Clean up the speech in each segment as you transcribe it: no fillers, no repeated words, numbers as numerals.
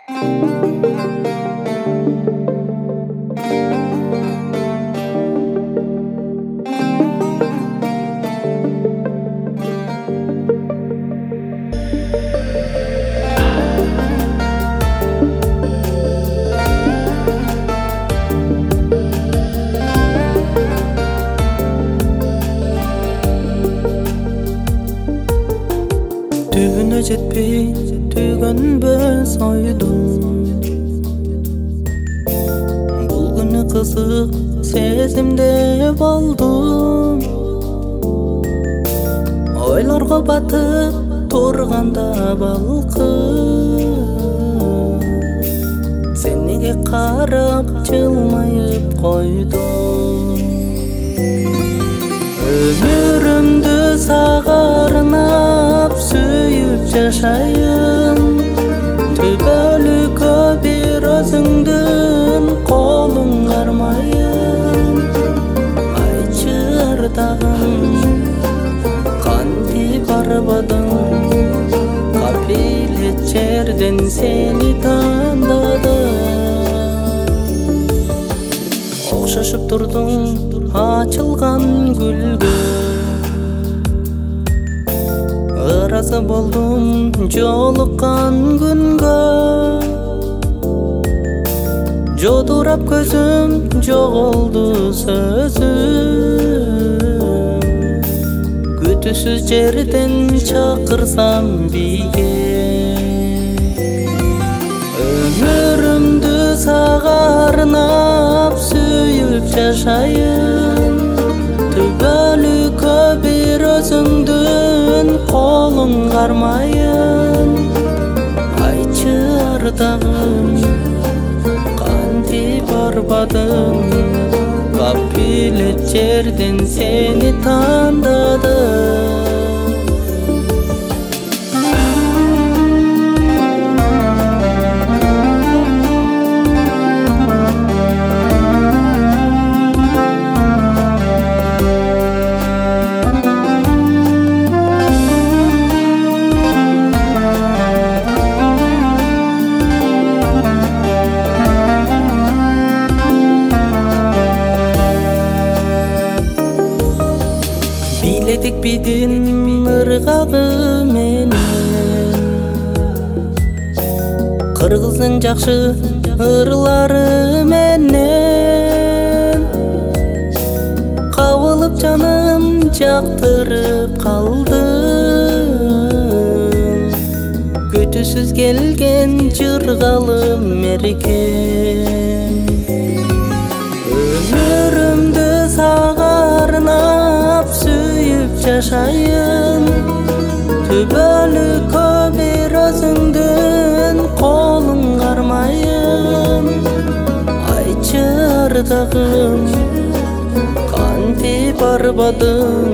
Түбүнө жетпей түйгөнбөз ойдум. Бул күнү кызык сезимде болдум. Ойлорго батып турганда балкып, сен неге карап жылмайып койдуң? Өмүрүмдү сага арнап сүйүп жашайын, түбөлүккө бир өзүңдүн колуң кармайын. Айтчы ардагым, кантип барбадың? Капилет жерден сени тандадым. Окшошуп турдуң ачылган гүлгө, ыраазы болдум жолуккан күнгө. Жодурап көзүм, жоголду сөзүм, күтүүсүз жерден чакырсам бийге. Өмүрүмдү сага арнап сүйүп жашайын, түбөлүккө бир өзүңдүн колуң кармайын. Айтчы ардагым, кантип барбадың? Капилет жерден сени тандадым. Биледик бидин ыргагы менен, кыргыздын жакшы ырлары менен. Кабылып жаным жактырып калдым, күтүүсүз келген жыргалым мерекем. Өмүрүмдү сага арнап сүйүп жашайын, түбөлүккө бир өзүңдүн колуң кармайын. Айтчы ардагым, кантип барбадың?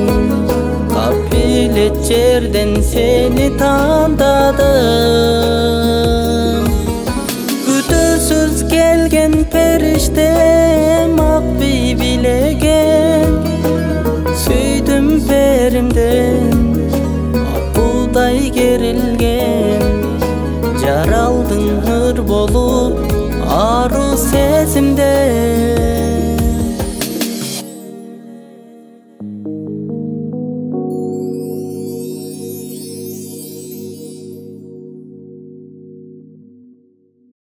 Капилет жерден сени тандадым. Күтүүсүз келген периштем ак бий билеген, сүйдүм перимден апудай керилген. Жаралдың ыр болуп ару сезим